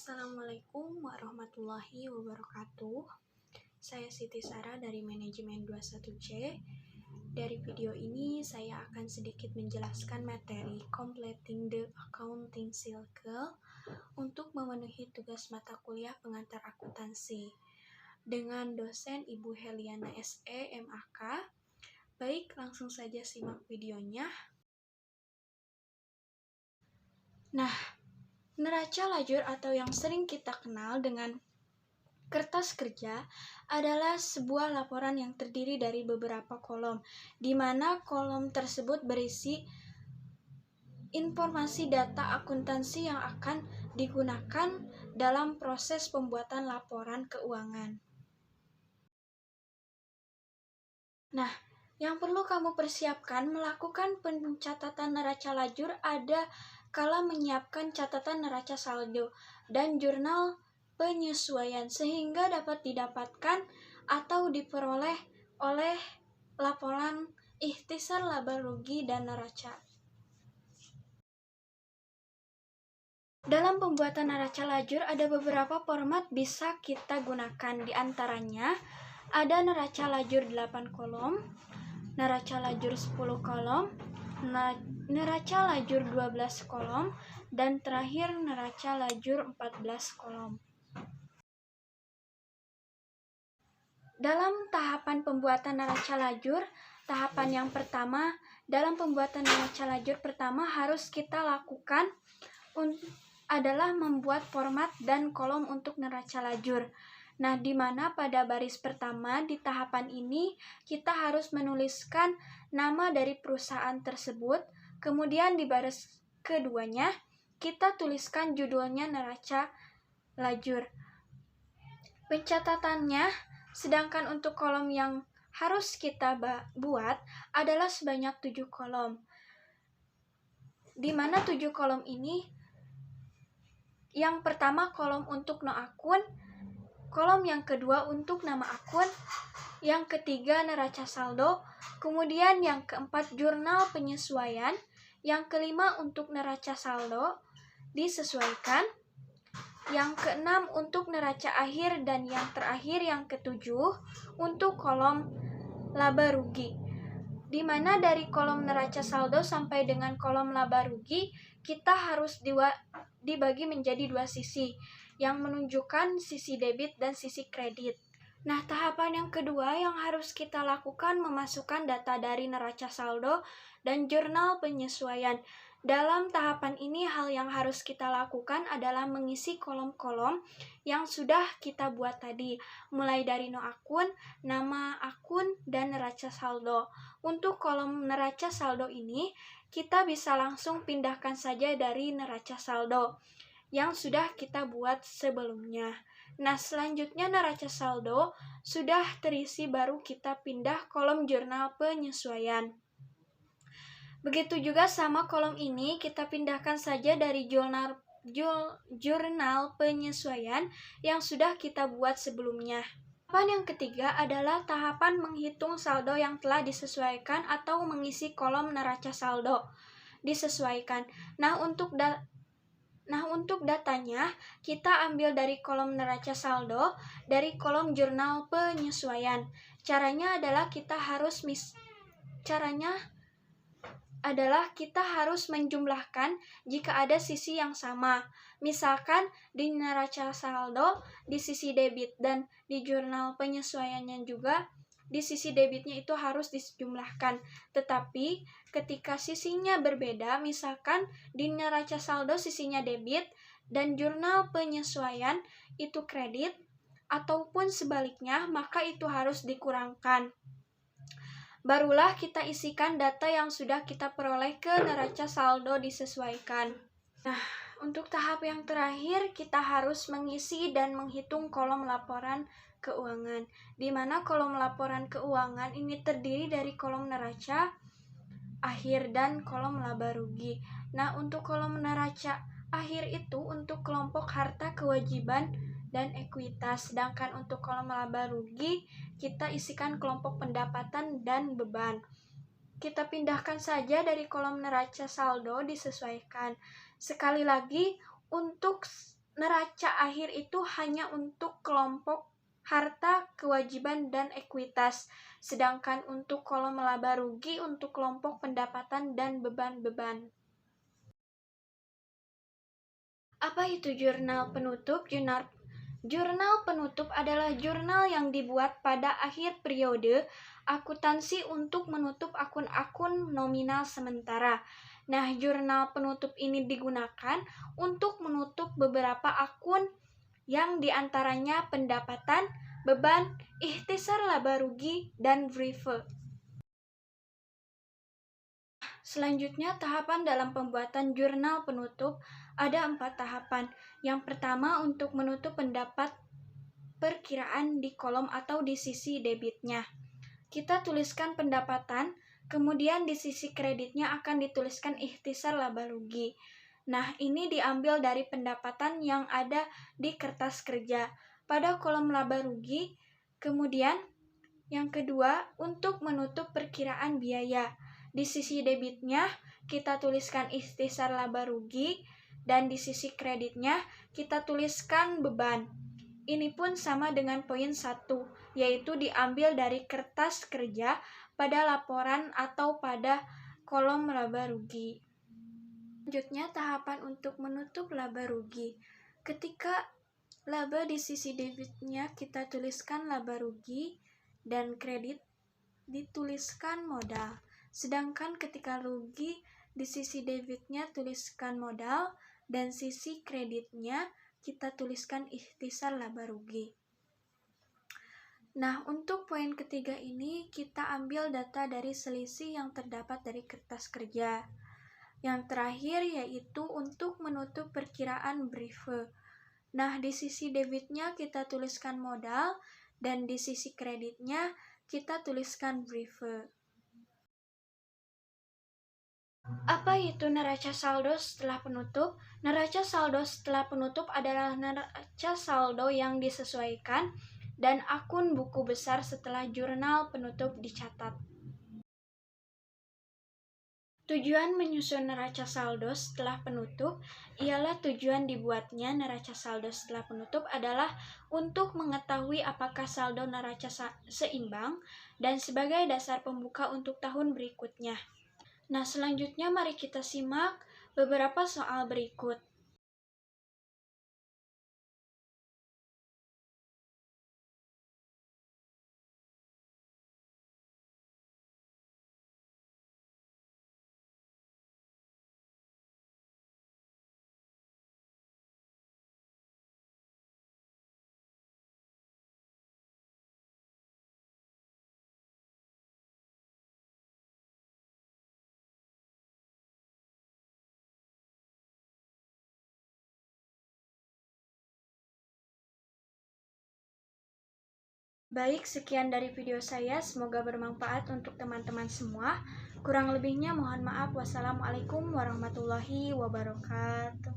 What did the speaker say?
Assalamualaikum warahmatullahi wabarakatuh. Saya Siti Sarah dari Manajemen 21C. Dari video ini saya akan sedikit menjelaskan materi Completing the Accounting Cycle untuk memenuhi tugas mata kuliah pengantar akuntansi dengan dosen Ibu Heliana SE MAK. Baik, langsung saja simak videonya. Neraca lajur atau yang sering kita kenal dengan kertas kerja adalah sebuah laporan yang terdiri dari beberapa kolom, di mana kolom tersebut berisi informasi data akuntansi yang akan digunakan dalam proses pembuatan laporan keuangan. Yang perlu kamu persiapkan melakukan pencatatan neraca lajur ada kala menyiapkan catatan neraca saldo dan jurnal penyesuaian sehingga dapat didapatkan atau diperoleh oleh laporan ikhtisar laba rugi dan neraca. Dalam pembuatan neraca lajur ada beberapa format bisa kita gunakan, di antaranya ada neraca lajur 8 kolom, neraca lajur 10 kolom, neraca lajur 12 kolom, dan terakhir neraca lajur 14 kolom. Dalam tahapan pembuatan neraca lajur, tahapan yang pertama dalam pembuatan neraca lajur pertama harus kita lakukan adalah membuat format dan kolom untuk neraca lajur. Di mana pada baris pertama di tahapan ini kita harus menuliskan nama dari perusahaan tersebut, kemudian di baris keduanya kita tuliskan judulnya neraca lajur. Pencatatannya, sedangkan untuk kolom yang harus kita buat adalah sebanyak 7 kolom. Di mana 7 kolom ini, yang pertama kolom untuk no akun, kolom yang kedua untuk nama akun, yang ketiga neraca saldo, kemudian yang keempat jurnal penyesuaian, yang kelima untuk neraca saldo disesuaikan, yang keenam untuk neraca akhir, dan yang terakhir yang ketujuh untuk kolom laba rugi. Di mana dari kolom neraca saldo sampai dengan kolom laba rugi kita harus dibagi menjadi dua sisi yang menunjukkan sisi debit dan sisi kredit. Tahapan yang kedua yang harus kita lakukan memasukkan data dari neraca saldo dan jurnal penyesuaian. Dalam tahapan ini hal yang harus kita lakukan adalah mengisi kolom-kolom yang sudah kita buat tadi, mulai dari no akun, nama akun, dan neraca saldo. Untuk kolom neraca saldo ini, kita bisa langsung pindahkan saja dari neraca saldo yang sudah kita buat sebelumnya. Selanjutnya neraca saldo sudah terisi, baru kita pindah kolom jurnal penyesuaian. Begitu juga sama kolom ini kita pindahkan saja dari jurnal penyesuaian yang sudah kita buat sebelumnya. Tahapan yang ketiga adalah tahapan menghitung saldo yang telah disesuaikan atau mengisi kolom neraca saldo disesuaikan. Untuk datanya kita ambil dari kolom neraca saldo dari kolom jurnal penyesuaian. Caranya adalah kita harus menjumlahkan jika ada sisi yang sama. Misalkan di neraca saldo di sisi debit dan di jurnal penyesuaiannya juga di sisi debitnya itu harus dijumlahkan. Tetapi ketika sisinya berbeda, misalkan di neraca saldo sisinya debit dan jurnal penyesuaian itu kredit, ataupun sebaliknya, maka itu harus dikurangkan. Barulah kita isikan data yang sudah kita peroleh ke neraca saldo disesuaikan. Untuk tahap yang terakhir kita harus mengisi dan menghitung kolom laporan keuangan, di mana kolom laporan keuangan ini terdiri dari kolom neraca akhir dan kolom laba rugi. Untuk kolom neraca akhir itu untuk kelompok harta kewajiban dan ekuitas, sedangkan untuk kolom laba rugi kita isikan kelompok pendapatan dan beban. Kita pindahkan saja dari kolom neraca saldo disesuaikan. Sekali lagi, untuk neraca akhir itu hanya untuk kelompok harta, kewajiban, dan ekuitas. Sedangkan untuk kolom laba rugi untuk kelompok pendapatan dan beban-beban. Apa itu jurnal penutup? Jurnal penutup adalah jurnal yang dibuat pada akhir periode akuntansi untuk menutup akun-akun nominal sementara. Nah, jurnal penutup ini digunakan untuk menutup beberapa akun yang diantaranya pendapatan, beban, ikhtisar laba rugi, dan briefing. Selanjutnya, tahapan dalam pembuatan jurnal penutup ada 4 tahapan. Yang pertama, untuk menutup pendapat perkiraan di kolom atau di sisi debitnya. Kita tuliskan pendapatan, kemudian di sisi kreditnya akan dituliskan ikhtisar laba rugi. Nah, ini diambil dari pendapatan yang ada di kertas kerja pada kolom laba rugi. Kemudian, yang kedua, untuk menutup perkiraan biaya. Di sisi debitnya, kita tuliskan ikhtisar laba rugi, dan di sisi kreditnya, kita tuliskan beban. Ini pun sama dengan poin 1, yaitu diambil dari kertas kerja pada laporan atau pada kolom laba rugi. Selanjutnya, tahapan untuk menutup laba rugi. Ketika laba di sisi debitnya kita tuliskan laba rugi dan kredit dituliskan modal. Sedangkan ketika rugi di sisi debitnya tuliskan modal dan sisi kreditnya kita tuliskan ikhtisar laba rugi. Nah, untuk poin ketiga ini kita ambil data dari selisih yang terdapat dari kertas kerja. Yang terakhir yaitu untuk menutup perkiraan briefing. Nah, di sisi debitnya kita tuliskan modal dan di sisi kreditnya kita tuliskan briefing. Apa itu neraca saldo setelah penutup? Neraca saldo setelah penutup adalah neraca saldo yang disesuaikan dan akun buku besar setelah jurnal penutup dicatat. Tujuan menyusun neraca saldo setelah penutup ialah tujuan dibuatnya neraca saldo setelah penutup adalah untuk mengetahui apakah saldo neraca seimbang dan sebagai dasar pembuka untuk tahun berikutnya. Nah, selanjutnya mari kita simak beberapa soal berikut. Baik, sekian dari video saya. Semoga bermanfaat untuk teman-teman semua. Kurang lebihnya mohon maaf. Wassalamualaikum warahmatullahi wabarakatuh.